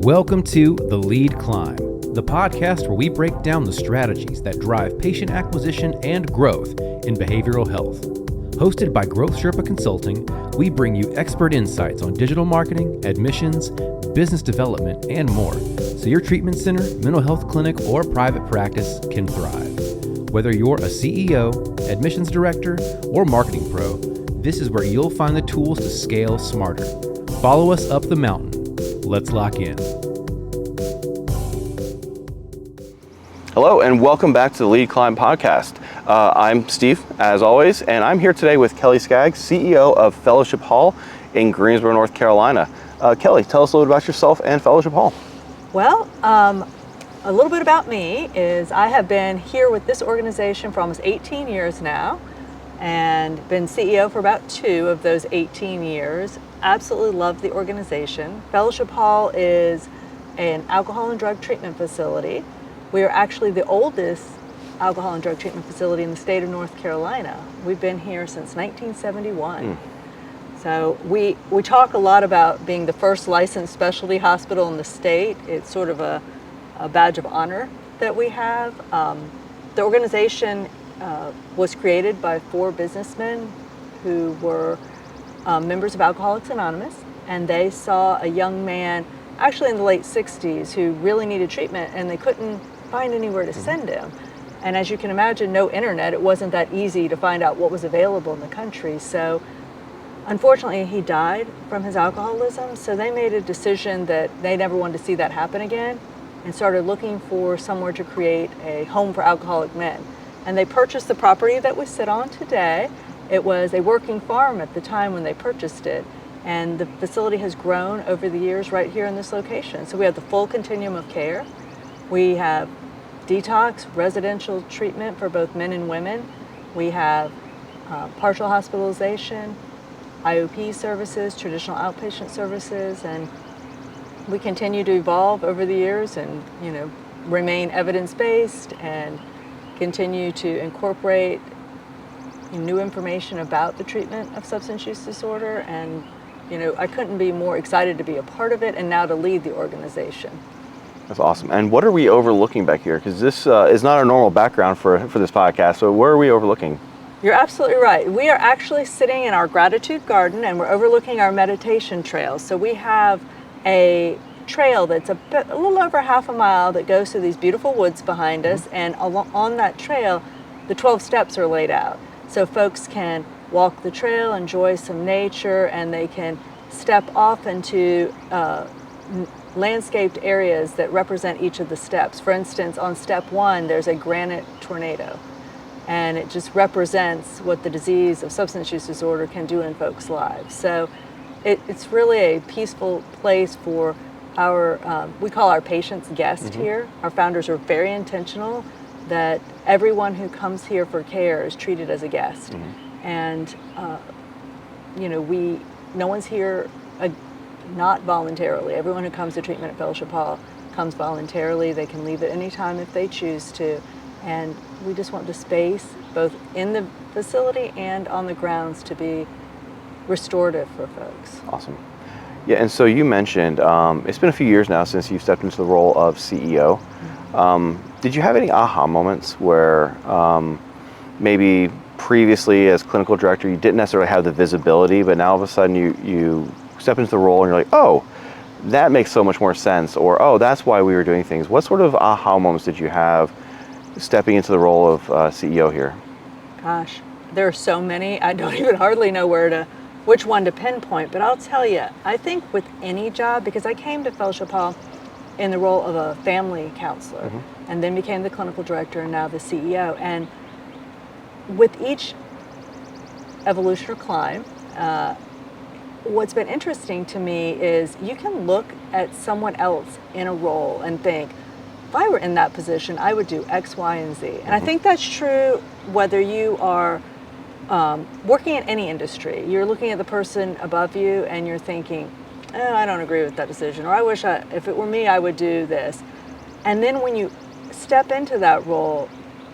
Welcome to The Lead Climb, the podcast where we break down the strategies that drive patient acquisition and growth in behavioral health. Hosted by Growth Sherpa Consulting, we bring you expert insights on digital marketing, admissions, business development, and more, so your treatment center, mental health clinic, or private practice can thrive. Whether you're a CEO, admissions director, or marketing pro, this is where you'll find the tools to scale smarter. Follow us up the mountain. Let's lock in. Hello, and welcome back to the Lead Climb podcast. I'm Steve, as always, and I'm here today with Kelly Scaggs, CEO of Fellowship Hall in Greensboro, North Carolina. Kelly, tell us a little bit about yourself and Fellowship Hall. Well, a little bit about me is I have been here with this organization for almost 18 years now and been CEO for about 2 of those 18 years. Absolutely love the organization. Fellowship Hall is an alcohol and drug treatment facility. We are actually the oldest alcohol and drug treatment facility in the state of North Carolina. We've been here since 1971. So we talk a lot about being the first licensed specialty hospital in the state. It's sort of a badge of honor that we have. The organization was created by 4 businessmen who were members of Alcoholics Anonymous, and they saw a young man, actually in the late 60s, who really needed treatment, and they couldn't find anywhere to send him. And as you can imagine, no internet, it wasn't that easy to find out what was available in the country. So unfortunately, he died from his alcoholism, so they made a decision that they never wanted to see that happen again and started looking for somewhere to create a home for alcoholic men. And they purchased the property that we sit on today. It was a working farm at the time when they purchased it, and the facility has grown over the years right here in this location. So we have the full continuum of care. We have detox, residential treatment for both men and women. We have partial hospitalization, IOP services, traditional outpatient services, and we continue to evolve over the years and, remain evidence-based and continue to incorporate new information about the treatment of substance use disorder. And, I couldn't be more excited to be a part of it and now to lead the organization. That's awesome. And what are we overlooking back here? Because this is not our normal background for this podcast. So where are we overlooking? You're absolutely right. We are actually sitting in our gratitude garden, and we're overlooking our meditation trail. So we have a trail that's a little over half a mile that goes through these beautiful woods behind us, and on that trail, the 12 steps are laid out. So folks can walk the trail, enjoy some nature, and they can step off into landscaped areas that represent each of the steps. For instance, on step 1, there's a granite tornado, and it just represents what the disease of substance use disorder can do in folks' lives. So it's really a peaceful place for our, we call our patients guests here. Our founders are very intentional that everyone who comes here for care is treated as a guest. And, no one's here not voluntarily. Everyone who comes to treatment at Fellowship Hall comes voluntarily. They can leave at any time if they choose to. And we just want the space, both in the facility and on the grounds, to be restorative for folks. Awesome. Yeah, and so you mentioned, it's been a few years now since you stepped into the role of CEO. Did you have any aha moments where maybe previously as clinical director you didn't necessarily have the visibility, but now all of a sudden you step into the role and you're like, oh, that makes so much more sense, or oh, that's why we were doing things? What sort of aha moments did you have stepping into the role of CEO here? Gosh, there are so many. I don't even hardly know which one to pinpoint, but I'll tell you, I think with any job, because I came to Fellowship Hall in the role of a family counselor and then became the clinical director and now the CEO. And with each evolution or climb, what's been interesting to me is you can look at someone else in a role and think, if I were in that position, I would do X, Y, and Z. And I think that's true whether you are working in any industry. You're looking at the person above you and you're thinking, oh, I don't agree with that decision, or I wish if it were me, I would do this. And then when you step into that role,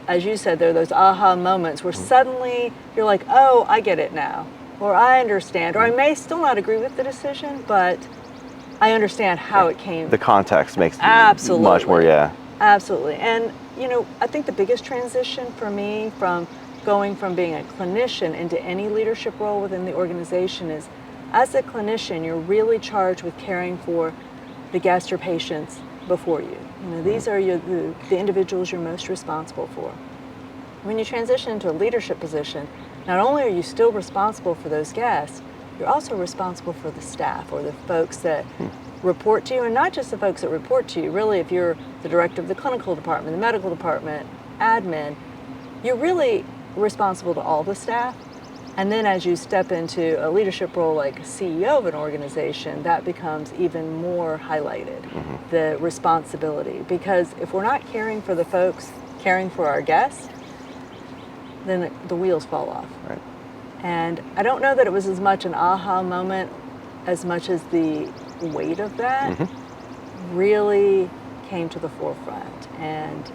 as you said, there are those aha moments where suddenly you're like, oh, I get it now, or I understand, or I may still not agree with the decision, but I understand how it came. The context makes Absolutely. much more, yeah. Absolutely. And, I think the biggest transition for me from going from being a clinician into any leadership role within the organization is, as a clinician, you're really charged with caring for the guests or patients before you. These are the individuals you're most responsible for. When you transition into a leadership position, not only are you still responsible for those guests, you're also responsible for the staff or the folks that report to you, and not just the folks that report to you. Really, if you're the director of the clinical department, the medical department, admin, you're really responsible to all the staff. And then as you step into a leadership role like CEO of an organization, that becomes even more highlighted, the responsibility. Because if we're not caring for the folks, caring for our guests, then the wheels fall off. Right. And I don't know that it was as much an aha moment as much as the weight of that really came to the forefront. And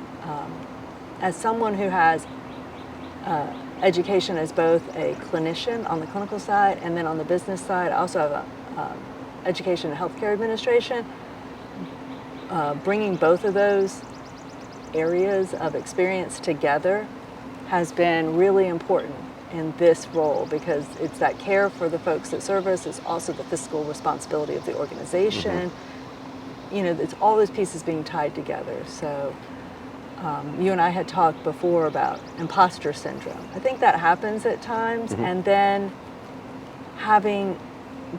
as someone who has education as both a clinician on the clinical side and then on the business side, I also have a education in healthcare administration, bringing both of those areas of experience together has been really important in this role, because it's that care for the folks that serve us, it's also the fiscal responsibility of the organization. It's all those pieces being tied together. So you and I had talked before about imposter syndrome. I think that happens at times, and then having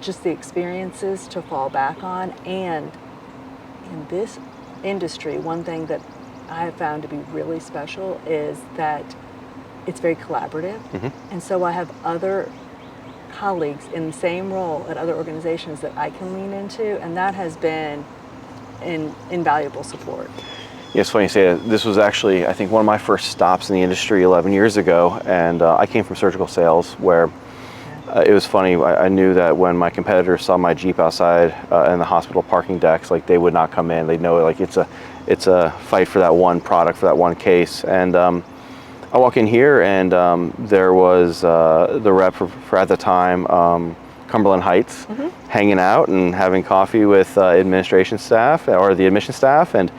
just the experiences to fall back on. And in this industry, one thing that I have found to be really special is that it's very collaborative. And so I have other colleagues in the same role at other organizations that I can lean into, and that has been invaluable support. Yeah, it's funny you say that. This was actually, I think, one of my first stops in the industry 11 years ago, and I came from surgical sales, where it was funny. I knew that when my competitors saw my Jeep outside in the hospital parking decks, like, they would not come in. They know, like, it's a fight for that one product, for that one case. And I walk in here, and there was the rep for at the time, Cumberland Heights, hanging out and having coffee with administration staff or the admission staff. And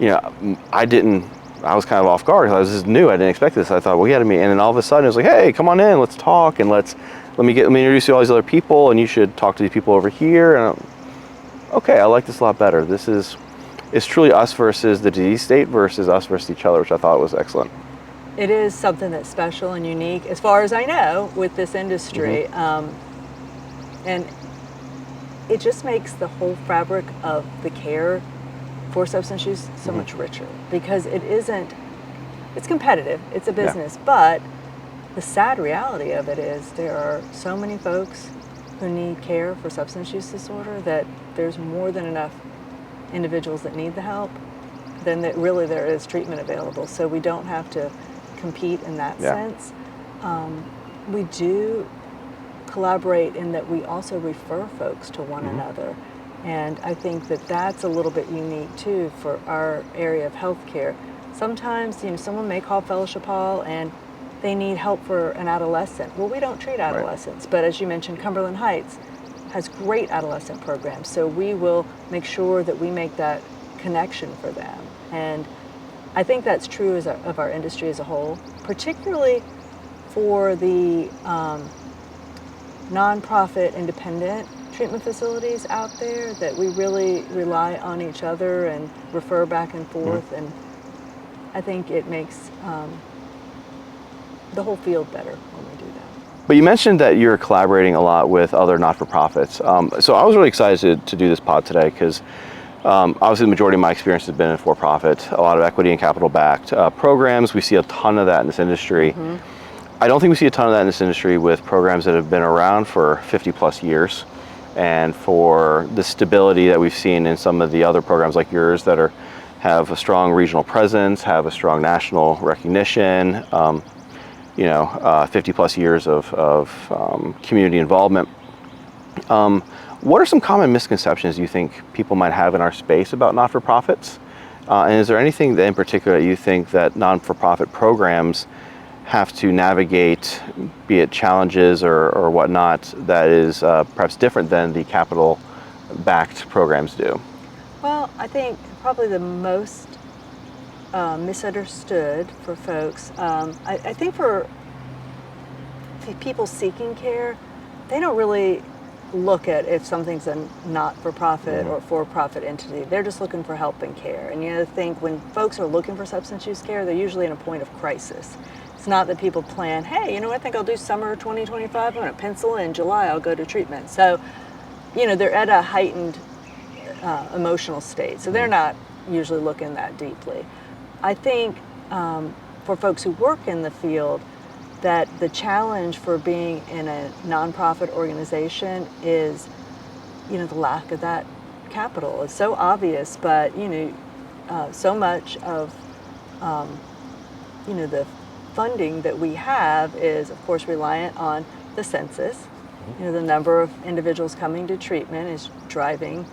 I was kind of off guard. I was just new. I didn't expect this. I thought, well, he had to meet. And then all of a sudden it was like, hey, come on in, let's talk, and let me introduce you to all these other people, and you should talk to these people over here. And okay, I like this a lot better. It's truly us versus the disease state versus us versus each other, which I thought was excellent. It is something that's special and unique, as far as I know, with this industry. And it just makes the whole fabric of the care for substance use so much richer, because it's competitive, it's a business, but the sad reality of it is there are so many folks who need care for substance use disorder that there's more than enough individuals that need the help than that really there is treatment available. So we don't have to compete in that sense. We do collaborate in that we also refer folks to one another. And I think that that's a little bit unique too for our area of healthcare. Sometimes, someone may call Fellowship Hall and they need help for an adolescent. Well, we don't treat adolescents, but as you mentioned, Cumberland Heights has great adolescent programs. So we will make sure that we make that connection for them. And I think that's true of our industry as a whole, particularly for the nonprofit independent treatment facilities out there, that we really rely on each other and refer back and forth. And I think it makes the whole field better when we do that. But you mentioned that you're collaborating a lot with other not-for-profits. So I was really excited to do this pod today because obviously the majority of my experience has been in for-profit, a lot of equity and capital-backed programs. We see a ton of that in this industry. I don't think we see a ton of that in this industry with programs that have been around for 50 plus years, and for the stability that we've seen in some of the other programs like yours that have a strong regional presence, have a strong national recognition, 50 plus years of community involvement. What are some common misconceptions you think people might have in our space about not-for-profits? And is there anything that in particular that you think that non-for-profit programs have to navigate, be it challenges or whatnot, that is perhaps different than the capital backed programs do? Well, I think probably the most misunderstood for folks, I think for people seeking care, they don't really look at if something's a not-for-profit or for-profit entity. They're just looking for help and care. And you think when folks are looking for substance use care, they're usually in a point of crisis. It's not that people plan, hey, I think I'll do summer 2025, I'm going to pencil in July, I'll go to treatment. So, they're at a heightened emotional state. So they're not usually looking that deeply. I think for folks who work in the field, that the challenge for being in a nonprofit organization is, the lack of that capital. It's so obvious, but, so much of, the funding that we have is, of course, reliant on the census. The number of individuals coming to treatment is driving,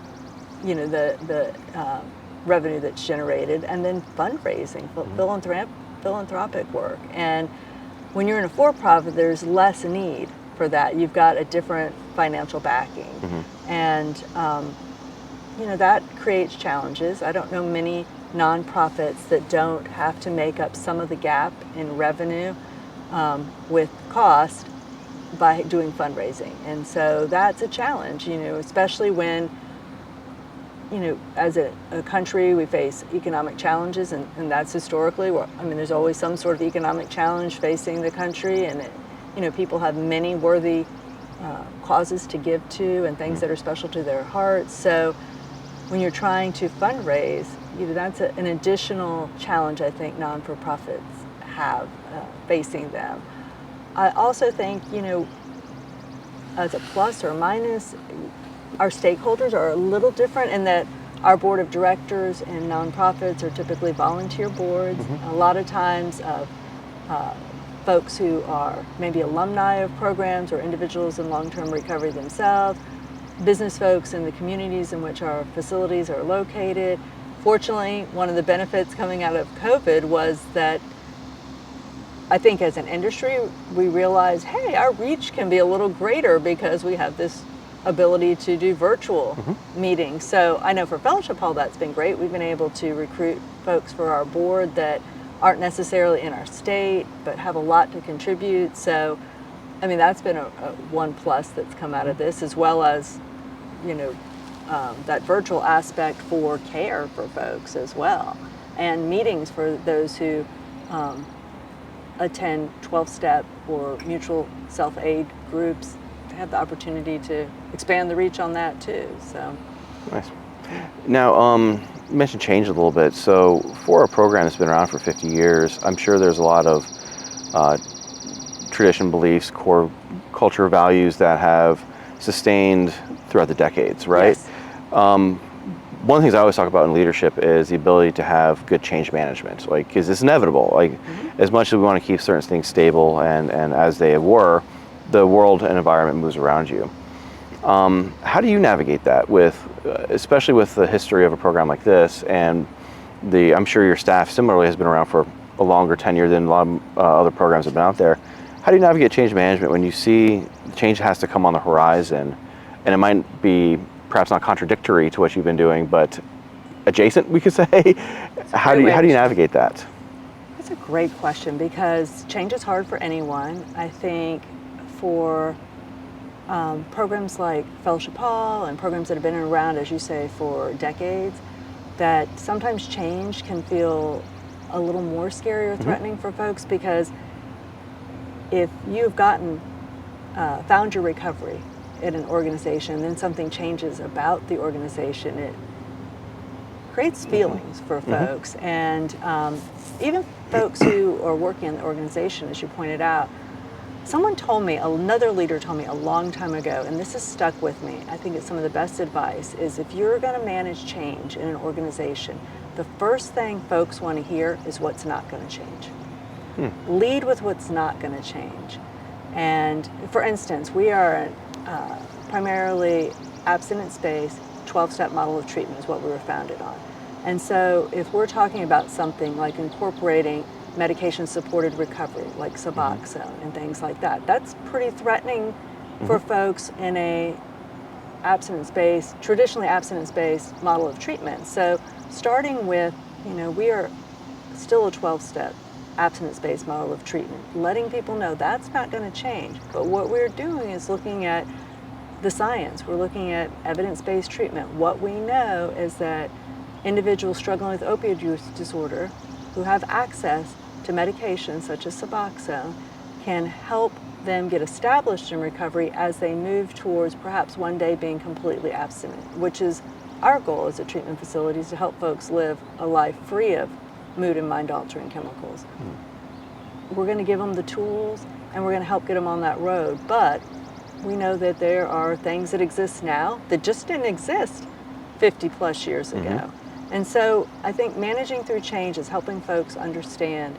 the revenue that's generated, and then fundraising, philanthropic work. And when you're in a for-profit, there's less need for that. You've got a different financial backing. And, that creates challenges. I don't know many nonprofits that don't have to make up some of the gap in revenue with cost by doing fundraising. And so that's a challenge, especially when, as a country, we face economic challenges, and that's historically, there's always some sort of economic challenge facing the country, and people have many worthy causes to give to and things that are special to their hearts. So when you're trying to fundraise, that's an additional challenge I think non-for-profits have facing them. I also think, as a plus or minus, our stakeholders are a little different in that our board of directors in nonprofits are typically volunteer boards. A lot of times of folks who are maybe alumni of programs or individuals in long-term recovery themselves, business folks in the communities in which our facilities are located. Fortunately, one of the benefits coming out of COVID was that I think as an industry, we realized, hey, our reach can be a little greater because we have this ability to do virtual meetings. So I know for Fellowship Hall, that's been great. We've been able to recruit folks for our board that aren't necessarily in our state, but have a lot to contribute. So, that's been a one plus that's come out of this, as well as, that virtual aspect for care for folks as well. And meetings for those who attend 12-step or mutual self-aid groups, have the opportunity to expand the reach on that too. So nice. Now, you mentioned change a little bit. So for a program that's been around for 50 years, I'm sure there's a lot of tradition, beliefs, core culture values that have sustained throughout the decades, right? Yes. One of the things I always talk about in leadership is the ability to have good change management, because it's inevitable. As much as we want to keep certain things stable and as they were, the world and environment moves around you. How do you navigate that especially with the history of a program like this, and I'm sure your staff similarly has been around for a longer tenure than a lot of other programs have been out there. How do you navigate change management when you see change has to come on the horizon, and it might be perhaps not contradictory to what you've been doing, but adjacent, we could say? How do you navigate that? That's a great question, because change is hard for anyone. I think for programs like Fellowship Hall and programs that have been around, as you say, for decades, that sometimes change can feel a little more scary or threatening for folks, because if you've found your recovery in an organization, then something changes about the organization, it creates feelings for folks. And even folks who are working in the organization, as you pointed out, another leader told me a long time ago, and this has stuck with me, I think it's some of the best advice, is if you're going to manage change in an organization, the first thing folks want to hear is what's not going to change. Lead with what's not going to change. And for instance, we are primarily abstinence-based 12-step model of treatment is what we were founded on. And so if we're talking about something like incorporating medication-supported recovery, like Suboxone and things like that, that's pretty threatening for folks in a traditionally abstinence-based model of treatment. So starting with, we are still a 12-step abstinence-based model of treatment, letting people know that's not going to change. But what we're doing is looking at the science. We're looking at evidence-based treatment. What we know is that individuals struggling with opioid use disorder who have access to medications such as Suboxone can help them get established in recovery as they move towards perhaps one day being completely abstinent, which is our goal as a treatment facility, is to help folks live a life free of mood and mind-altering chemicals. We're going to give them the tools, and we're going to help get them on that road. But we know that there are things that exist now that just didn't exist 50 plus years ago. And so I think managing through change is helping folks understand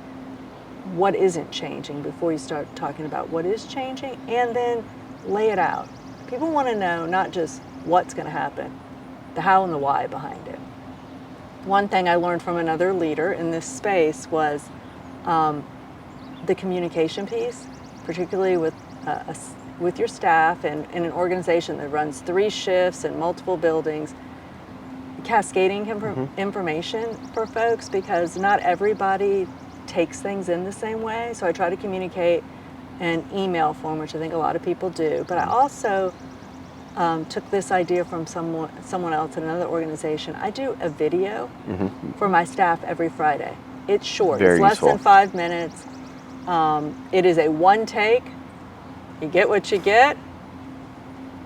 what isn't changing before you start talking about what is changing, and then lay it out. People want to know not just what's going to happen, the how and the why behind it. One thing I learned from another leader in this space was the communication piece, particularly with your staff and in an organization that runs 3 shifts and multiple buildings, cascading information for folks, because not everybody takes things in the same way. So I try to communicate in email form, which I think a lot of people do. But I also took this idea from someone else in another organization. I do a video for my staff every Friday. It's short. Very it's less useful. than 5 minutes. It is a one take. You get what you get.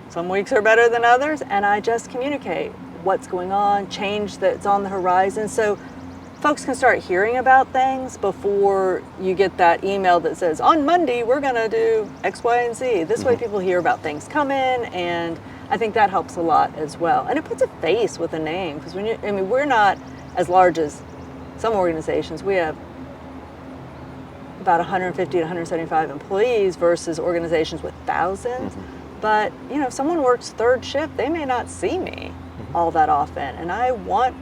Some weeks are better than others, and I just communicate what's going on, change that's on the horizon, so folks can start hearing about things before you get that email that says, on Monday, we're going to do X, Y, and Z. This way people hear about things coming, and I think that helps a lot as well. And it puts a face with a name, because we're not as large as some organizations. We have about 150 to 175 employees versus organizations with thousands. But, if someone works third shift, they may not see me all that often. And I want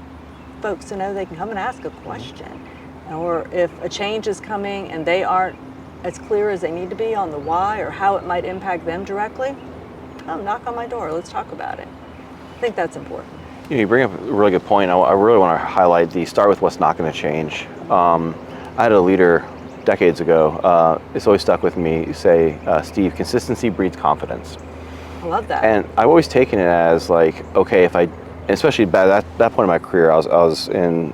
folks to know they can come and ask a question. Or if a change is coming and they aren't as clear as they need to be on the why or how it might impact them directly, knock on my door, let's talk about it. I think that's important. You bring up a really good point. I really want to highlight start with what's not going to change. I had a leader decades ago, it's always stuck with me, say, Steve, consistency breeds confidence. I love that. And I've always taken it as like, okay, especially at that point in my career, I was in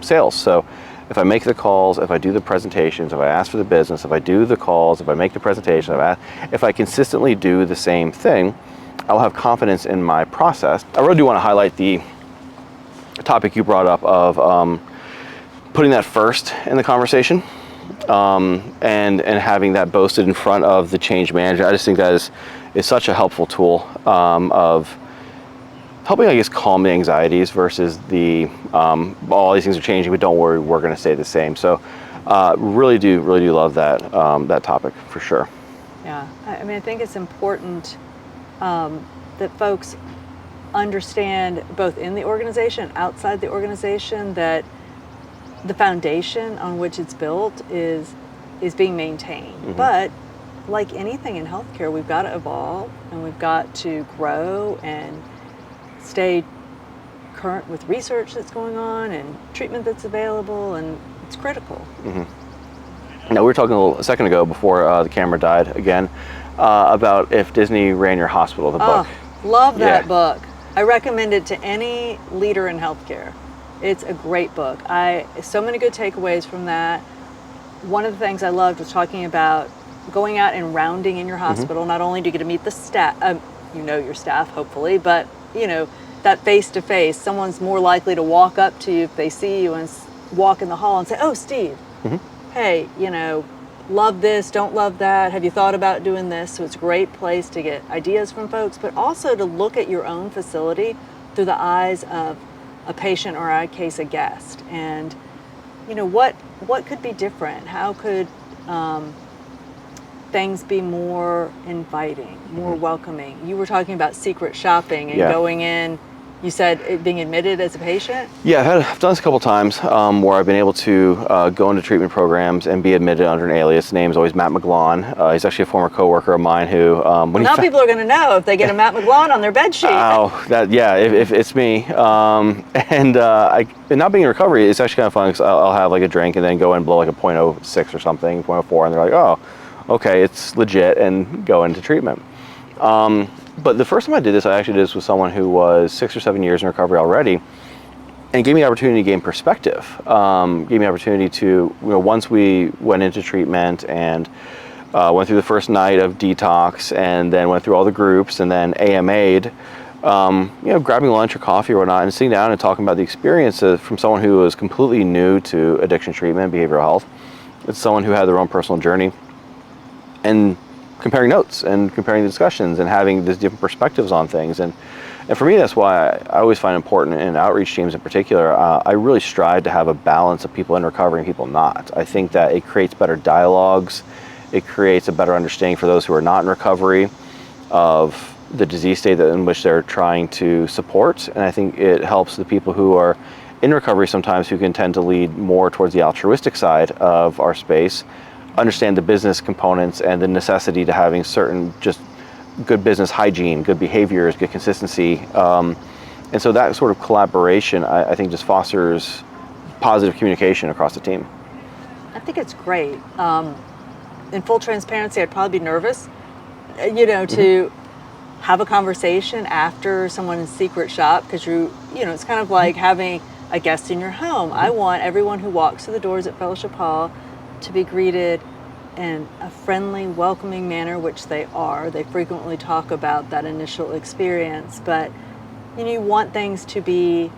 sales. So if I make the calls, if I do the presentations, if I ask for the business, if I do the calls, if I make the presentation, if I consistently do the same thing, I'll have confidence in my process. I really do want to highlight the topic you brought up of putting that first in the conversation. And having that boasted in front of the change manager. I just think that is such a helpful tool of helping, I guess, calm the anxieties versus the all these things are changing, but don't worry, we're going to stay the same. So really do love that topic for sure. Yeah, I think it's important that folks understand, both in the organization and outside the organization, that the foundation on which it's built is being maintained. But like anything in healthcare, we've got to evolve, and we've got to grow and stay current with research that's going on and treatment that's available, and it's critical. Now, we were talking a second ago before the camera died again about If Disney Ran Your Hospital, the book. Love that book. I recommend it to any leader in healthcare. It's a great book. So many good takeaways from that. One of the things I loved was talking about going out and rounding in your hospital. Not only do you get to meet the staff, your staff hopefully, but that face-to-face, someone's more likely to walk up to you if they see you and walk in the hall and say, oh, Steve, hey, love this, don't love that, have you thought about doing this? So it's a great place to get ideas from folks, but also to look at your own facility through the eyes of a patient, or in our case, a guest. And what could be different? How could things be more inviting, more welcoming? You were talking about secret shopping and going in You said being admitted as a patient? Yeah, I've done this a couple times where I've been able to go into treatment programs and be admitted under an alias. His name's always Matt McGlon. He's actually a former coworker of mine who... now people are going to know if they get a Matt McGlon on their bed sheet. Oh, if it's me. And not being in recovery, it's actually kind of fun because I'll have like a drink and then go and blow like a .06 or something, .04, and they're like, oh, okay, it's legit, and go into treatment. But the first time I did this, I actually did this with someone who was 6 or 7 years in recovery already, and it gave me the opportunity to gain perspective. Gave me the opportunity to, once we went into treatment and went through the first night of detox, and then went through all the groups, and then AMA'd, grabbing lunch or coffee or whatnot, and sitting down and talking about the experiences from someone who was completely new to addiction treatment, behavioral health. It's someone who had their own personal journey, and comparing notes and comparing the discussions and having these different perspectives on things. And for me, that's why I always find important in outreach teams in particular, I really strive to have a balance of people in recovery and people not. I think that it creates better dialogues. It creates a better understanding for those who are not in recovery of the disease state in which they're trying to support. And I think it helps the people who are in recovery sometimes, who can tend to lead more towards the altruistic side of our space, understand the business components and the necessity to having certain just good business hygiene, good behaviors, good consistency. And so that sort of collaboration, I think, just fosters positive communication across the team. I think it's great. In full transparency, I'd probably be nervous, to have a conversation after someone's secret shop, because it's kind of like having a guest in your home. I want everyone who walks through the doors at Fellowship Hall to be greeted in a friendly, welcoming manner, which they are. They frequently talk about that initial experience, but you want things to be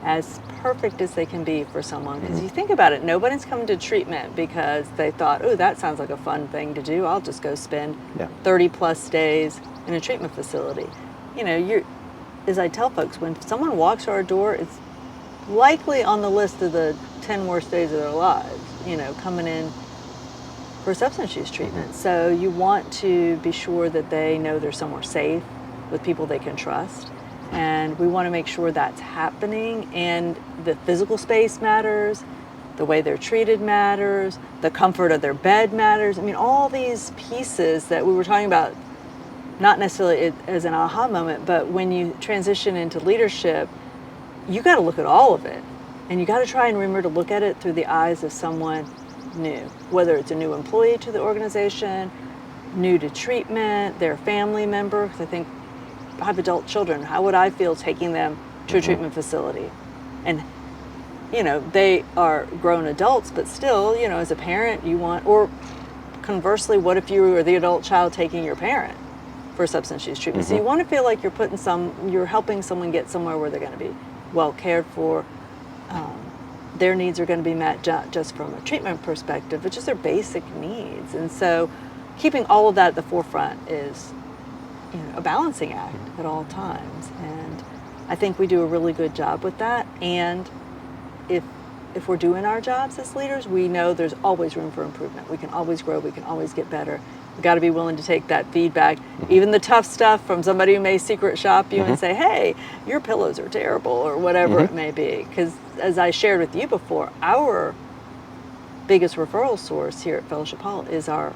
as perfect as they can be for someone. Because you think about it, nobody's come to treatment because they thought, oh, that sounds like a fun thing to do. I'll just go spend 30 plus days in a treatment facility. As I tell folks, when someone walks to our door, it's likely on the list of the 10 worst days of their lives, coming in for substance use treatment. So you want to be sure that they know they're somewhere safe with people they can trust. And we want to make sure that's happening, and the physical space matters, the way they're treated matters, the comfort of their bed matters. I mean, all these pieces that we were talking about, not necessarily as an aha moment, but when you transition into leadership, you got to look at all of it. And you got to try and remember to look at it through the eyes of someone new, whether it's a new employee to the organization, new to treatment, their family member. Because I think I have adult children. How would I feel taking them to a treatment facility? And, they are grown adults, but still, as a parent, you want, or conversely, what if you were the adult child taking your parent for substance use treatment? So you want to feel like you're helping someone get somewhere where they're going to be well cared for. Their needs are going to be met just from a treatment perspective, but just their basic needs. And so keeping all of that at the forefront is a balancing act at all times. And I think we do a really good job with that. And if we're doing our jobs as leaders, we know there's always room for improvement. We can always grow, we can always get better. We've got to be willing to take that feedback, even the tough stuff from somebody who may secret shop you and say, hey, your pillows are terrible, or whatever it may be. Because as I shared with you before, our biggest referral source here at Fellowship Hall is our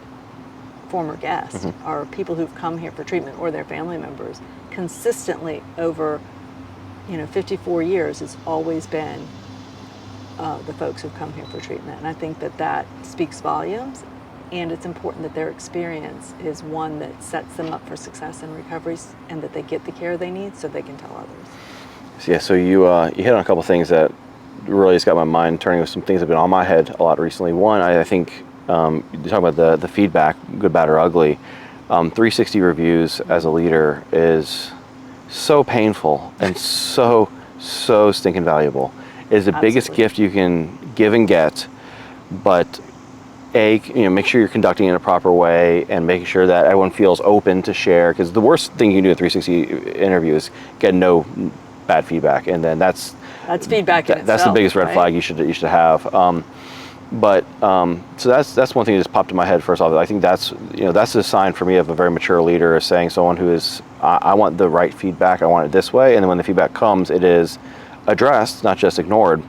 former guests, our people who've come here for treatment or their family members. Consistently over 54 years, it's always been the folks who've come here for treatment. And I think that speaks volumes. And it's important that their experience is one that sets them up for success in recovery, and that they get the care they need so they can tell others. Yeah, so you hit on a couple things that really has got my mind turning with some things that have been on my head a lot recently. One, I think you talk about the feedback, good, bad, or ugly. 360 reviews as a leader is so painful and so stinking valuable. It is the biggest gift you can give and get, but make sure you're conducting it in a proper way and making sure that everyone feels open to share, because the worst thing you can do in a 360 interview is get no bad feedback, and then that's feedback in itself, that's the biggest red flag you should have. But so that's one thing that just popped in my head first off. I think that's that's a sign for me of a very mature leader, is saying someone who is I want the right feedback, I want it this way, and then when the feedback comes, it is addressed, not just ignored.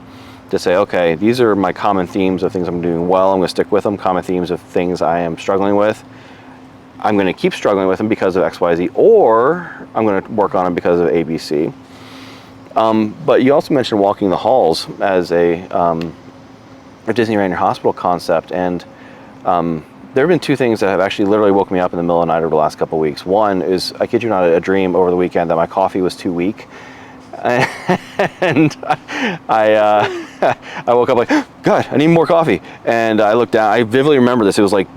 To say, okay, these are my common themes of things I'm doing well, I'm going to stick with them. Common themes of things I am struggling with, I'm going to keep struggling with them because of X, Y, Z, or I'm going to work on them because of A, B, C. But you also mentioned walking the halls as a Disney Ranger Hospital concept, and there have been two things that have actually literally woken me up in the middle of the night over the last couple of weeks. One is, I kid you not, a dream over the weekend that my coffee was too weak, and I woke up like, God, I need more coffee, and I looked down. I vividly remember this. It was like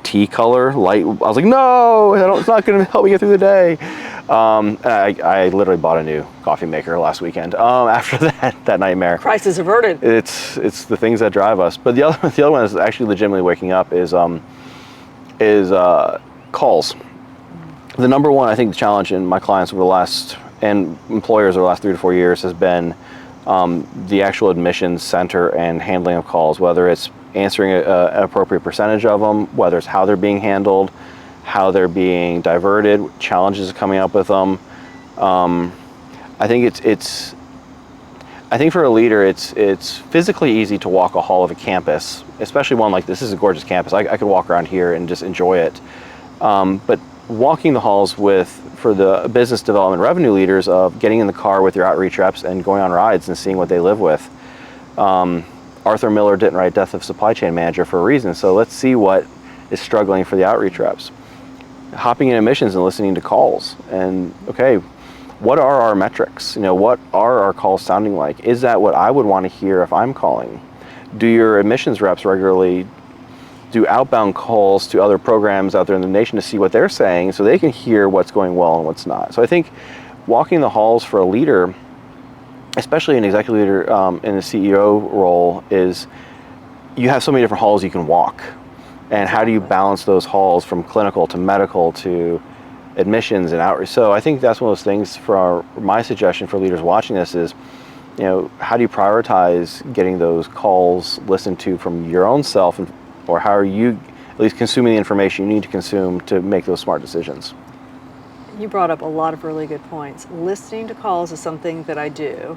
tea color, light. I was like, no, it's not going to help me get through the day. I literally bought a new coffee maker last weekend after that nightmare. Crisis averted. It's the things that drive us. But the other one is actually legitimately waking up is calls. The number one, I think, challenge in my clients over the last, and employers over the last 3 to 4 years, has been the actual admissions center and handling of calls, whether it's answering an appropriate percentage of them, whether it's how they're being handled, how they're being diverted, challenges coming up with them. I think I think for a leader, it's physically easy to walk a hall of a campus, especially one like this. This is a gorgeous campus. I could walk around here and just enjoy it. But walking the halls for the business development revenue leaders, of getting in the car with your outreach reps and going on rides and seeing what they live with. Arthur Miller didn't write Death of Supply Chain Manager for a reason, so let's see what is struggling for the outreach reps. Hopping in admissions and listening to calls, and okay, what are our metrics? What are our calls sounding like? Is that what I would want to hear if I'm calling? Do your admissions reps regularly do outbound calls to other programs out there in the nation to see what they're saying, so they can hear what's going well and what's not? So I think walking the halls for a leader, especially an executive leader in the CEO role, is you have so many different halls you can walk. And how do you balance those halls from clinical to medical to admissions and outreach? So I think that's one of those things. My suggestion for leaders watching this is, how do you prioritize getting those calls listened to from your own self, or how are you at least consuming the information you need to consume to make those smart decisions? You brought up a lot of really good points. Listening to calls is something that I do,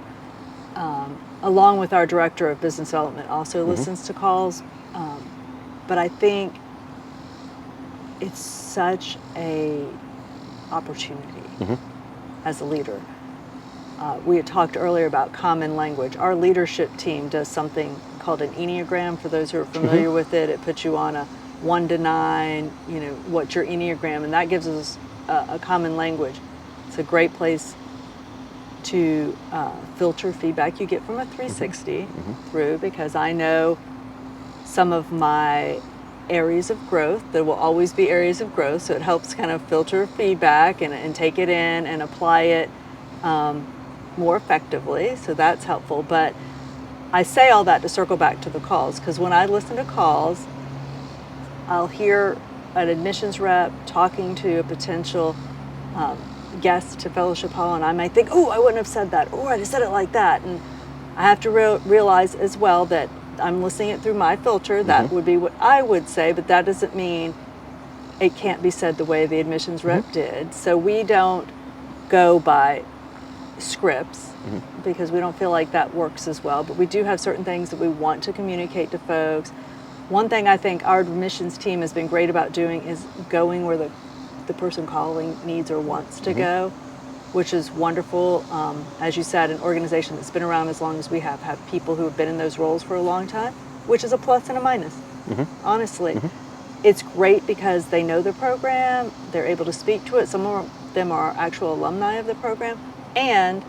along with our director of business development also listens to calls. But I think it's such a opportunity as a leader. We had talked earlier about common language. Our leadership team does something called an Enneagram. For those who are familiar with it, it puts you on a 1 to 9, what's your Enneagram, and that gives us a common language. It's a great place to filter feedback you get from a 360 through, because I know some of my areas of growth. There will always be areas of growth, so it helps kind of filter feedback and take it in and apply it more effectively, so that's helpful. But I say all that to circle back to the calls, because when I listen to calls, I'll hear an admissions rep talking to a potential guest to Fellowship Hall, and I might think, oh, I wouldn't have said that, or I said it like that. And I have to realize as well that I'm listening it through my filter. That would be what I would say, but that doesn't mean it can't be said the way the admissions rep did. So we don't go by scripts because we don't feel like that works as well, but we do have certain things that we want to communicate to folks. One thing I think our admissions team has been great about doing is going where the person calling needs or wants to go, which is wonderful. As you said, an organization that's been around as long as we have people who have been in those roles for a long time, which is a plus and a minus, honestly. It's great because they know the program, they're able to speak to it. Some of them are actual alumni of the program, and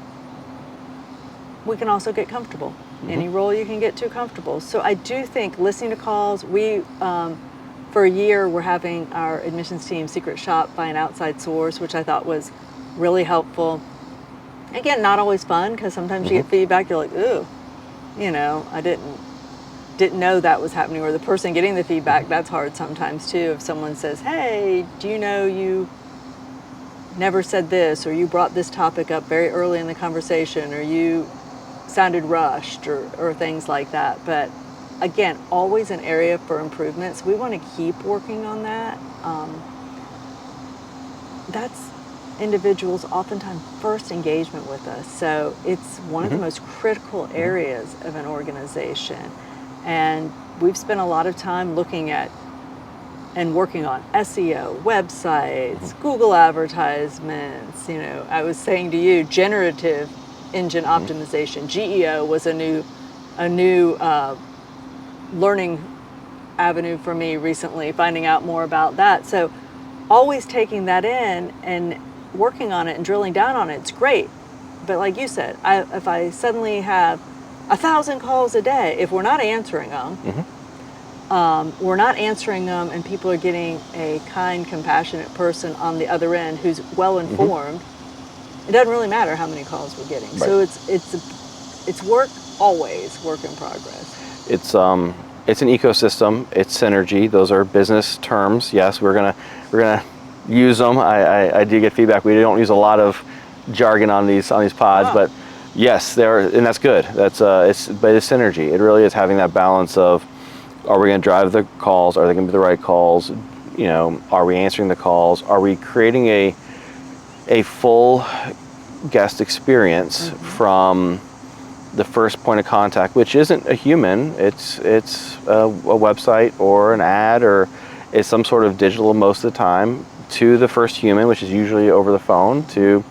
we can also get comfortable. Any role you can get too comfortable. So I do think listening to calls, we, for a year, we're having our admissions team secret shop by an outside source, which I thought was really helpful. Again, not always fun, because sometimes you get feedback, you're like, ooh, I didn't know that was happening. Or the person getting the feedback, that's hard sometimes too. If someone says, hey, do you know you never said this, or you brought this topic up very early in the conversation, or you sounded rushed, or things like that. But again, always an area for improvement. So we want to keep working on that. That's individuals' oftentimes first engagement with us. So it's one of the most critical areas of an organization. And we've spent a lot of time looking at and working on SEO, websites, Google advertisements. You know, I was saying to you, generative engine optimization, GEO, was a new learning avenue for me recently, finding out more about that. So always taking that in and working on it and drilling down on it, it's great. But like you said, if I suddenly have 1,000 calls a day, if we're not answering them, and people are getting a kind, compassionate person on the other end who's well informed, it doesn't really matter how many calls we're getting. Right. So it's work in progress. It's an ecosystem. It's synergy. Those are business terms. Yes, we're gonna use them. I do get feedback. We don't use a lot of jargon on these pods, but yes, and that's good. But it's synergy. It really is having that balance of, are we going to drive the calls? Are they going to be the right calls? You know, are we answering the calls? Are we creating a full guest experience from the first point of contact, which isn't a human? It's a website or an ad, or it's some sort of digital most of the time, to the first human, which is usually over the phone, to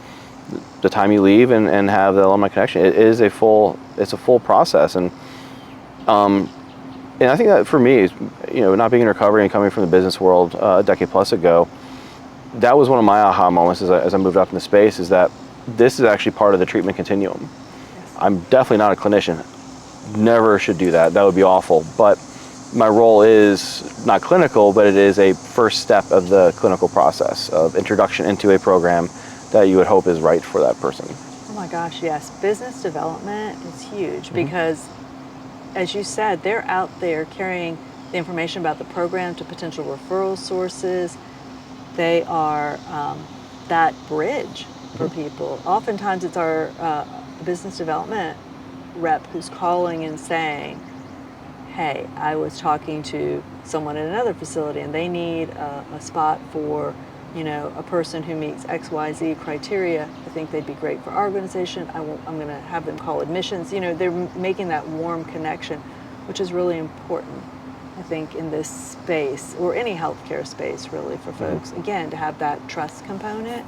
the time you leave and have the alumni connection. It's a full process, and I think that for me, you know, not being in recovery and coming from the business world a decade plus ago, that was one of my aha moments as I moved up in the space, is that this is actually part of the treatment continuum. Yes. I'm definitely not a clinician. Never should do that. That would be awful. But my role is not clinical, but it is a first step of the clinical process of introduction into a program that you would hope is right for that person. Oh my gosh, yes. Business development is huge because, as you said, they're out there carrying the information about the program to potential referral sources. They are that bridge for people. Oftentimes it's our business development rep who's calling and saying, hey, I was talking to someone in another facility and they need a spot for, you know, a person who meets XYZ criteria. I think they'd be great for our organization. I'm going to have them call admissions. You know, they're making that warm connection, which is really important, I think, in this space, or any healthcare space, really, for folks. Again, to have that trust component.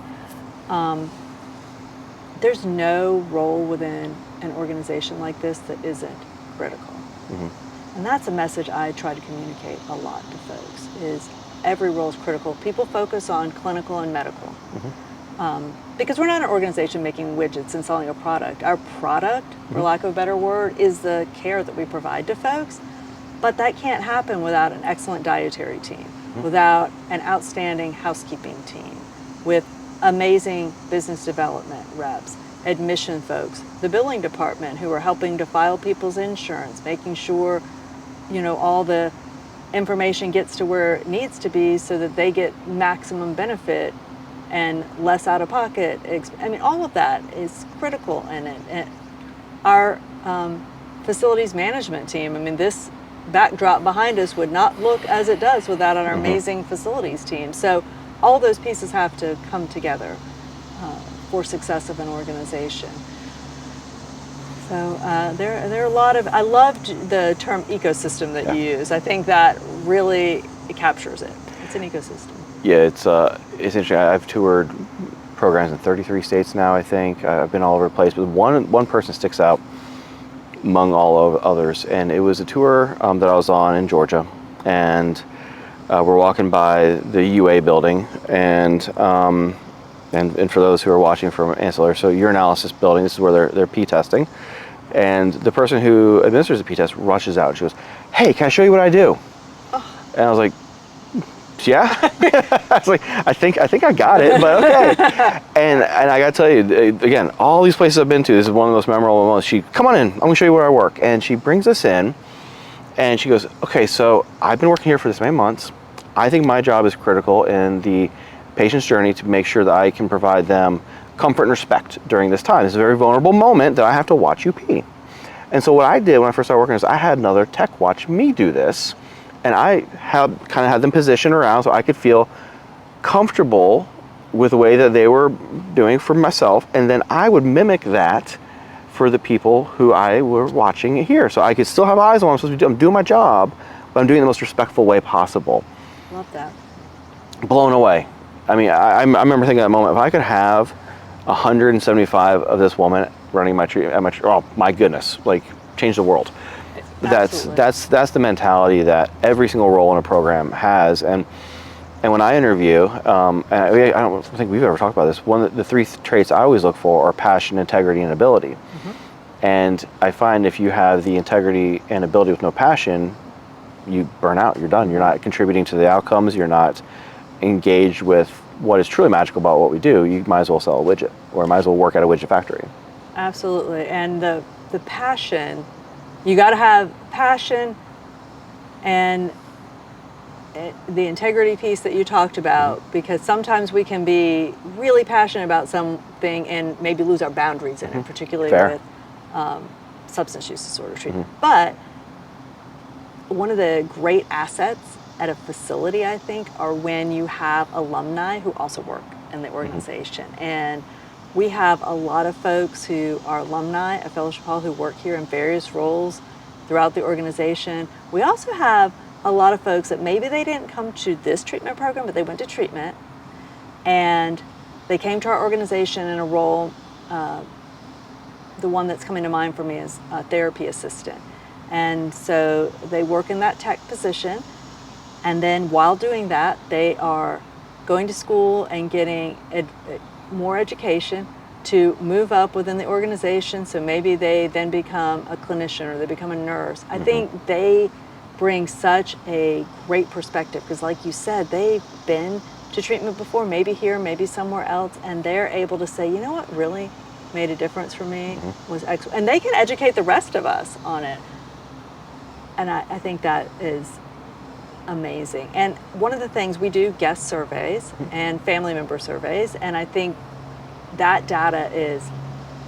There's no role within an organization like this that isn't critical. And that's a message I try to communicate a lot to folks, is every role is critical. People focus on clinical and medical. Because we're not an organization making widgets and selling a product. Our product, for lack of a better word, is the care that we provide to folks. But that can't happen without an excellent dietary team, without an outstanding housekeeping team, with amazing business development reps, admission folks, the billing department who are helping to file people's insurance, making sure, you know, all the information gets to where it needs to be so that they get maximum benefit and less out of pocket. I mean, all of that is critical in it. And our facilities management team, I mean, this backdrop behind us would not look as it does without our amazing facilities team. So all those pieces have to come together for success of an organization. So there are a lot of, I loved the term ecosystem that you use. I think that really captures it. It's an ecosystem. Yeah, it's interesting. I've toured programs in 33 states now, I think. I've been all over the place, but one person sticks out among all others, and it was a tour that I was on in Georgia, and we're walking by the UA building, and for those who are watching from ancillary, so urinalysis building, this is where they're pee testing, and the person who administers the pee test rushes out and she goes, "Hey, can I show you what I do?" And I was like, "Yeah." I was like, I think I got it, but okay. And I got to tell you, again, all these places I've been to, this is one of the most memorable moments. Come on in, I'm gonna show you where I work. And she brings us in and she goes, "Okay, so I've been working here for this many months. I think my job is critical in the patient's journey to make sure that I can provide them comfort and respect during this time. It's a very vulnerable moment that I have to watch you pee. And so what I did when I first started working is I had another tech watch me do this, and I kind of had them positioned around so I could feel comfortable with the way that they were doing for myself, and then I would mimic that for the people who I were watching here. So I could still have eyes on what I'm supposed to be doing. I'm doing my job, but I'm doing it in the most respectful way possible. Love that. Blown away. I mean, I remember thinking at that moment, if I could have 175 of this woman running my treatment, oh my goodness, like change the world. Absolutely. That's the mentality that every single role in a program has. And when I interview, and I don't think we've ever talked about this, one of the three traits I always look for are passion, integrity, and ability. Mm-hmm. And I find if you have the integrity and ability with no passion, you burn out, you're done. You're not contributing to the outcomes, you're not engaged with what is truly magical about what we do. You might as well sell a widget, or might as well work at a widget factory. Absolutely. And the passion, you got to have passion, and the integrity piece that you talked about, mm-hmm. because sometimes we can be really passionate about something and maybe lose our boundaries in mm-hmm. it, particularly Fair. With substance use disorder treatment. Mm-hmm. But one of the great assets at a facility, I think, are when you have alumni who also work in the organization. Mm-hmm. And we have a lot of folks who are alumni at Fellowship Hall who work here in various roles throughout the organization. We also have a lot of folks that maybe they didn't come to this treatment program, but they went to treatment and they came to our organization in a role. The one that's coming to mind for me is a therapy assistant. And so they work in that tech position. And then while doing that, they are going to school and getting more education to move up within the organization. So maybe they then become a clinician or they become a nurse. Mm-hmm. I think they bring such a great perspective because, like you said, they've been to treatment before, maybe here, maybe somewhere else, and they're able to say, you know what really made a difference for me mm-hmm. was X. And they can educate the rest of us on it. And I think that is amazing. And one of the things we do guest surveys and family member surveys, and I think that data is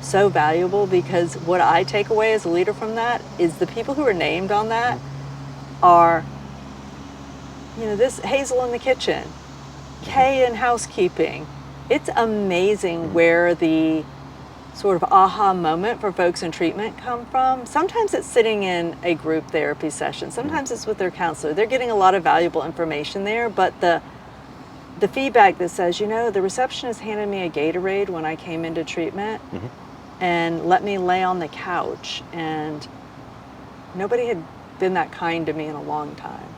so valuable because what I take away as a leader from that is the people who are named on that are, this Hazel in the kitchen, Kay in housekeeping. It's amazing where the sort of aha moment for folks in treatment come from. Sometimes it's sitting in a group therapy session. Sometimes it's with their counselor. They're getting a lot of valuable information there, but the feedback that says, the receptionist handed me a Gatorade when I came into treatment mm-hmm. and let me lay on the couch, and nobody had been that kind to me in a long time.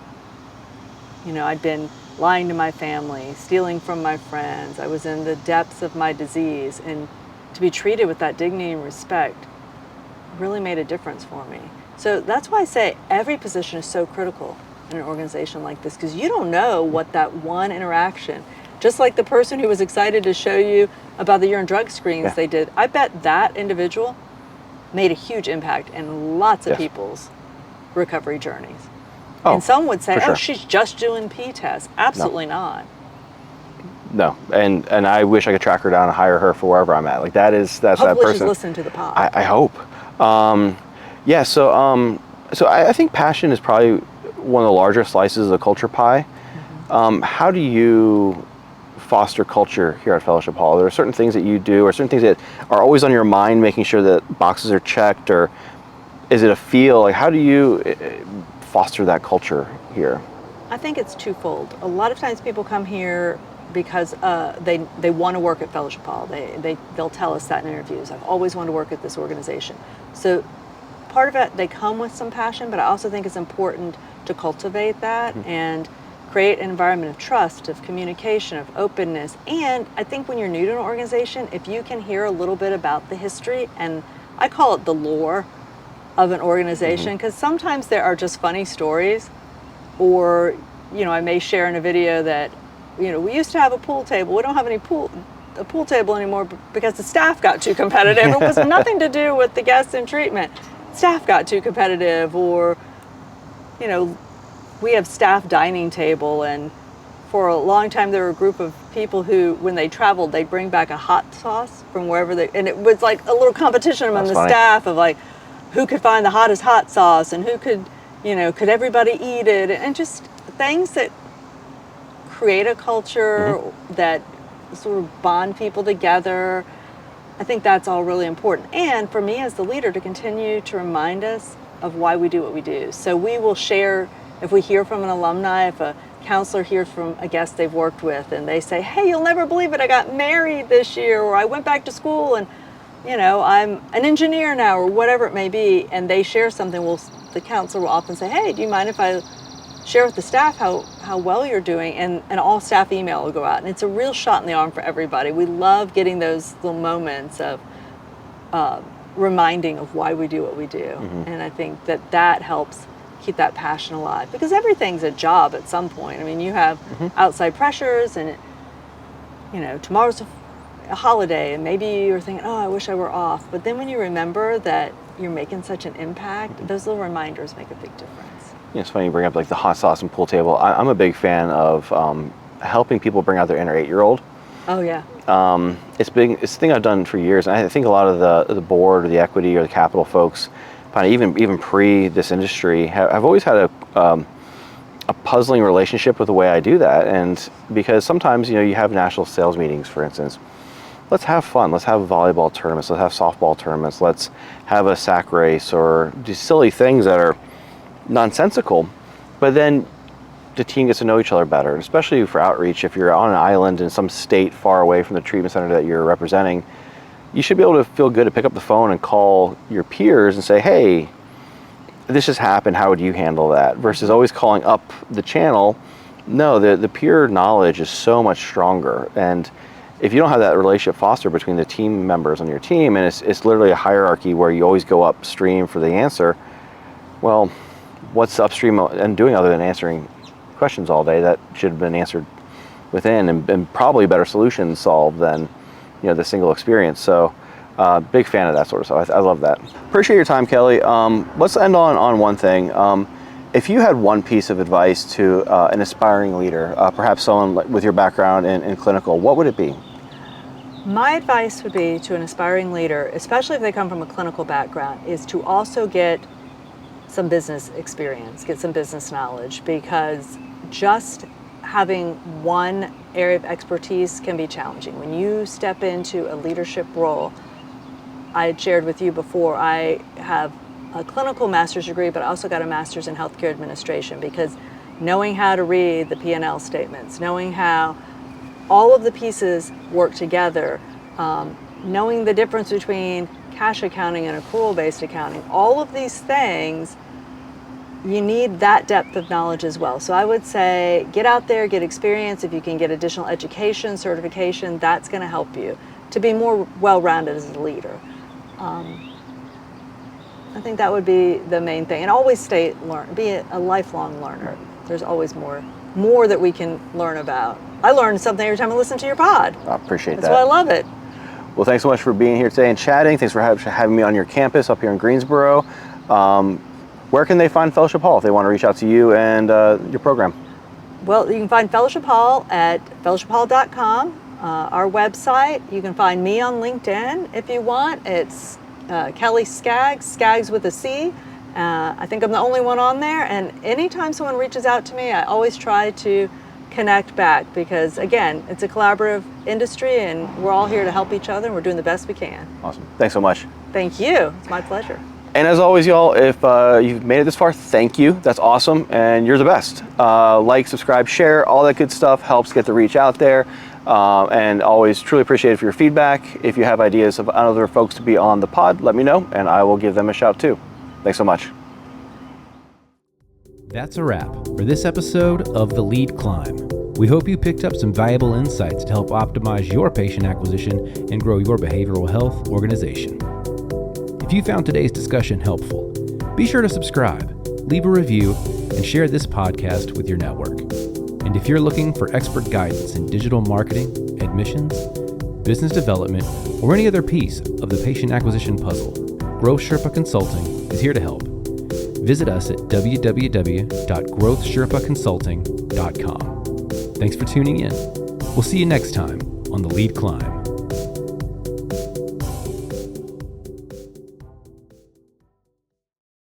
I'd been lying to my family, stealing from my friends. I was in the depths of my disease, and to be treated with that dignity and respect really made a difference for me. So that's why I say every position is so critical in an organization like this, because you don't know what that one interaction, just like the person who was excited to show you about the urine drug screens they did, I bet that individual made a huge impact in lots of people's recovery journeys. Oh, and some would say, sure. She's just doing P tests. Absolutely not. No, and I wish I could track her down and hire her for wherever I'm at. Like that's Hopefully that person. She's listening to the pod. I hope. So I think passion is probably one of the larger slices of the culture pie. Mm-hmm. How do you foster culture here at Fellowship Hall? There are certain things that you do, or certain things that are always on your mind, making sure that boxes are checked, or is it a feel? Like, how do you foster that culture here? I think it's twofold. A lot of times people come here because they want to work at Fellowship Hall. They'll tell us that in interviews. I've always wanted to work at this organization. So part of it, they come with some passion, but I also think it's important to cultivate that mm-hmm. and create an environment of trust, of communication, of openness. And I think when you're new to an organization, if you can hear a little bit about the history, and I call it the lore of an organization, because mm-hmm. sometimes there are just funny stories, or I may share in a video that we used to have a pool table. We don't have a pool table anymore because the staff got too competitive. It was nothing to do with the guests in treatment. Staff got too competitive, or we have staff dining table, and for a long time there were a group of people who, when they traveled, they'd bring back a hot sauce from wherever and it was like a little competition among the staff of like, who could find the hottest hot sauce and who could, could everybody eat it, and just things that create a culture that sort of bond people together. I think that's all really important. And for me as the leader, to continue to remind us of why we do what we do. So we will share, if we hear from an alumni, if a counselor hears from a guest they've worked with and they say, hey, you'll never believe it, I got married this year, or I went back to school and I'm an engineer now, or whatever it may be, and they share something, the counselor will often say, hey, do you mind if I share with the staff how well you're doing? And an all staff email will go out, and it's a real shot in the arm for everybody. We love getting those little moments of reminding of why we do what we do. And I think that helps keep that passion alive, because everything's a job at some point. I mean, you have outside pressures, and tomorrow's a holiday, and maybe you're thinking, oh, I wish I were off. But then when you remember that you're making such an impact, those little reminders make a big difference. It's funny you bring up like the hot sauce and pool table. I'm a big fan of helping people bring out their inner 8-year-old. Oh yeah. It's a thing I've done for years, and I think a lot of the board or the equity or the capital folks, even pre this industry, have always had a puzzling relationship with the way I do that. And because sometimes you have national sales meetings, for instance. Let's have fun. Let's have volleyball tournaments. Let's have softball tournaments. Let's have a sack race, or these silly things that are nonsensical. But then the team gets to know each other better, especially for outreach. If you're on an island in some state far away from the treatment center that you're representing, you should be able to feel good to pick up the phone and call your peers and say, hey, this just happened. How would you handle that? Versus always calling up the channel. No, the peer knowledge is so much stronger. And if you don't have that relationship fostered between the team members on your team, and it's literally a hierarchy where you always go upstream for the answer, well, what's upstream and doing other than answering questions all day that should have been answered within, and probably better solutions solved than the single experience. So big fan of that sort of stuff. I love that. Appreciate your time, Kelly. Let's end on one thing. If you had one piece of advice to an aspiring leader, perhaps someone with your background in clinical, what would it be? My advice would be to an aspiring leader, especially if they come from a clinical background, is to also get some business experience, get some business knowledge, because just having one area of expertise can be challenging. When you step into a leadership role, I had shared with you before, I have a clinical master's degree, but I also got a master's in healthcare administration, because knowing how to read the P&L statements, knowing how all of the pieces work together, knowing the difference between cash accounting and accrual-based accounting, all of these things, you need that depth of knowledge as well. So I would say get out there, get experience. If you can get additional education, certification, that's going to help you to be more well-rounded as a leader. I think that would be the main thing. And always be a lifelong learner. There's always more that we can learn about. I learn something every time I listen to your pod. I appreciate that. That's why I love it. Well, thanks so much for being here today and chatting. Thanks for having me on your campus up here in Greensboro. Where can they find Fellowship Hall if they want to reach out to you and your program? Well, you can find Fellowship Hall at fellowshiphall.com, our website. You can find me on LinkedIn if you want. It's Kelly Scaggs, Scaggs with a C. I think I'm the only one on there, and anytime someone reaches out to me, I always try to connect back, because again, it's a collaborative industry and we're all here to help each other, and we're doing the best we can. Awesome. Thanks so much. Thank you. It's my pleasure. And as always, y'all, if you've made it this far, thank you. That's awesome, and you're the best. Like, subscribe, share, all that good stuff helps get the reach out there. And always truly appreciate it for your feedback. If you have ideas of other folks to be on the pod, let me know, and I will give them a shout too. Thanks so much. That's a wrap for this episode of The Lead Climb. We hope you picked up some valuable insights to help optimize your patient acquisition and grow your behavioral health organization. If you found today's discussion helpful, be sure to subscribe, leave a review, and share this podcast with your network. And if you're looking for expert guidance in digital marketing, admissions, business development, or any other piece of the patient acquisition puzzle, Growth Sherpa Consulting is here to help. Visit us at www.growthsherpaconsulting.com. Thanks for tuning in. We'll see you next time on The Lead Climb.